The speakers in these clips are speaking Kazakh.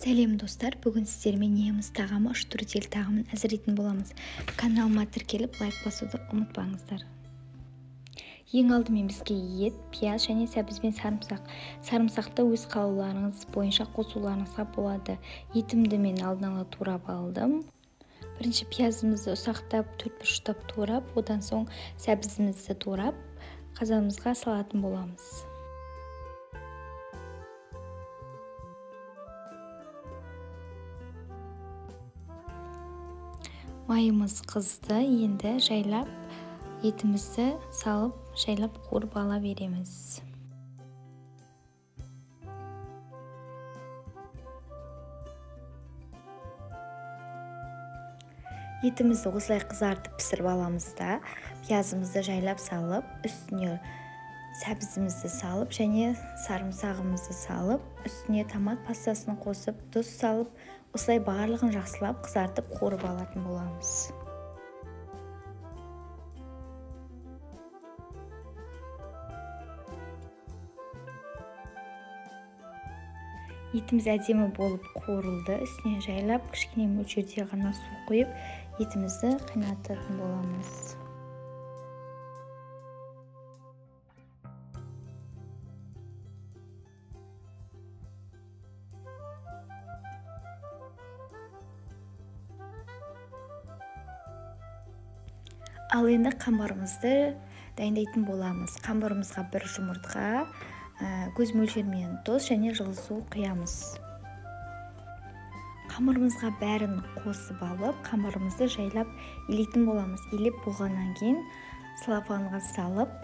Сәлем достар, бүгін сіздермен неміс тағамы штрудель тағамын әзірейтін боламыз. Каналыма тіркеліп лайк басуды ұмытпаңыздар. Ең алдымен бізге ет, пияз және сәбіз бен сарымсақ. Сарымсақты өз қалауларыңыз бойынша қосуларыңызға болады. Етімді мен алдын ала турап алдым. Бірінші пиязымызды ұсақтап, төрт бұрыштап турап, одан соң сәбізімізді турап, қазанымызға салатын боламыз. Майымыз қызды, енді жайлап етімізді салып, жайлап қуырып ала береміз. Етімізді осылай қызартып пісіріп аламыз да, пиязымызды жайлап салып, үстіне сәбізімізді салып және сарымсағымызды салып, үстіне томат пастасын қосып, тұз салып, осылай барлығын жақсылап қызартып қуырып алатын боламыз. Етіміз әдемі болып қуырылды. Үстіне жайлап кішкене мөлшерде ғана су құйып, етімізді қайнататын боламыз. Ал енді қамырымызды дайындайтын боламыз. Қамырымызға бір жұмыртқа, көз мөлшерімен тұз және жылы су құямыз. Қамырымызға бәрін қосып алып, қамырымызды жайлап илейтін боламыз. Илеп болғаннан кейін целлофанға салып,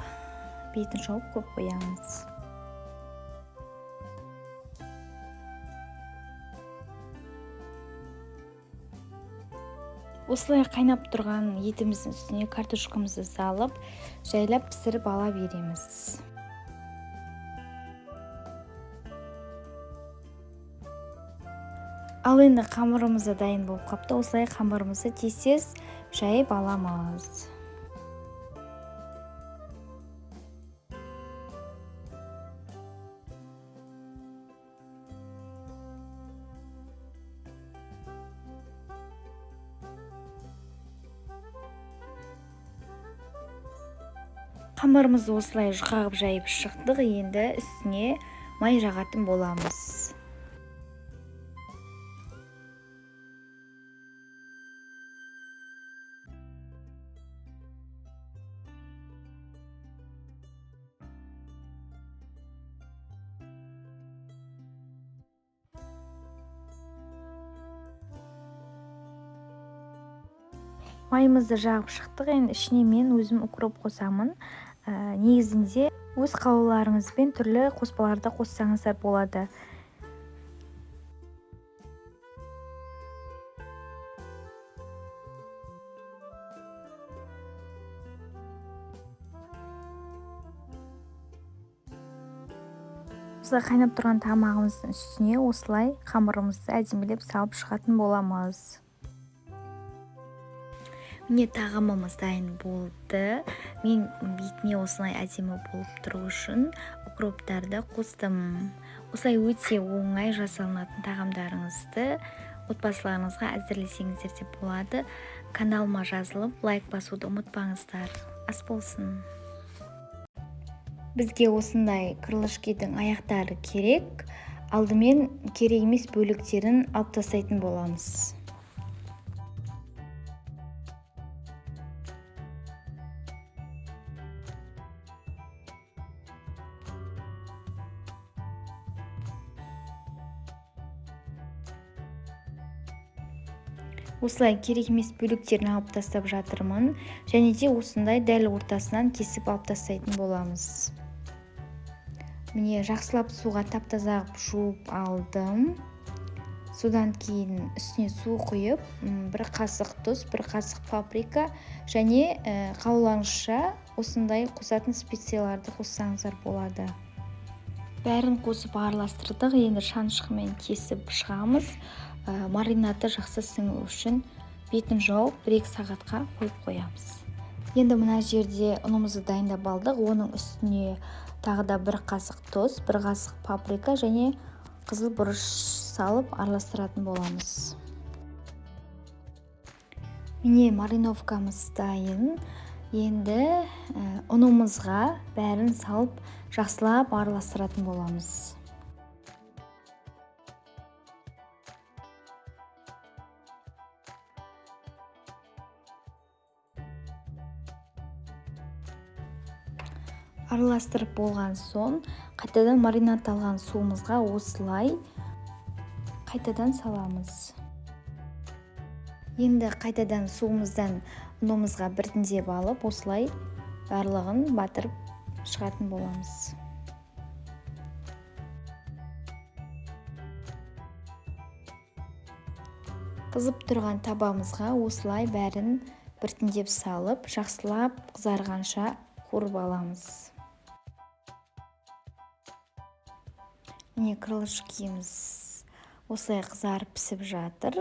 бетін жауып көп қоямыз. Осылай қайнап тұрған етіміздің үстіне картошкамызды салып, жайлап пісіріп ала береміз. Ал енді қамырымызды дайын болып қапты. Осылай қамырымызды тез жайып аламыз. Қамырымызды осылай жұқағып жайып шықтық, енді үстіне май жағатын боламыз. Майымызды жағып шықтық, енді ішіне мен өзім укроп қосамын. Негізінде өз қалауларыңызбен түрлі қоспаларды қоссаңыздар болады. Осылай қайнап тұрған тамағымыздың үстіне осылай қамырымызды әдемілеп салып шығатын боламыз. Міне тағамымыз дайын болды. Мен бетіне осылай әдемі болып тұру үшін укроптарды қостым. Осылай өте оңай жасалынатын тағамдарыңызды отбасыларыңызға әзірлесеңіздер де болады. Каналыма жазылып, лайк басуды ұмытпаңыздар. Ас болсын. Бізге осындай крылышкидің аяқтары керек. Алдымен керек емес бөліктерін алып тастайтын боламыз. Осылай керек емес бөліктерін алып тастап жатырмын. Және де осындай дәл ортасынан кесіп алып тастайтын боламыз. Міне жақсылап суға тап-таза жуып алдым. Содан кейін үстіне су құйып, бір қасық тұз, бір қасық паприка және қалауларыңызша осындай қосатын специяларды қоссаңыздар болады. Бәрін қосып араластырдық, енді шанышқымен кесіп шығамыз. Маринаты жақсы сіңу үшін бетін жауып 1-2 сағатқа қойып қоямыз. Енді мына жерде ұнымызды дайындап алдық. Оның үстіне тағы да бір қасық тұз, бір қасық паприка және қызыл бұрыш салып араластыратын боламыз. Міне мариновкамыз дайын. Енді ұнымызға бәрін салып жақсылап араластыратын боламыз. Араластырып болған соң, қайтадан маринадталған суымызға осылай қайтадан саламыз. Енді қайтадан суымыздан ұнымызға біртіндеп алып, осылай барлығын батырып шығатын боламыз. Қызып тұрған табамызға осылай бәрін біртіндеп салып, жақсылап қызарғанша қуырып аламыз. Міне крылышкеміз осылай қызарып пісіп жатыр.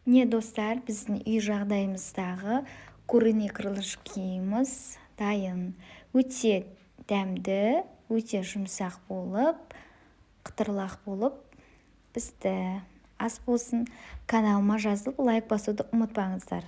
Міне достар, біздің үй жағдайымыздағы куриный крылышкеміз дайын. Өте дәмді, өте жұмсақ болып, қытырлақ болып пісті. Ас болсын. Каналыма жазылып лайк басуды ұмытпаңыздар.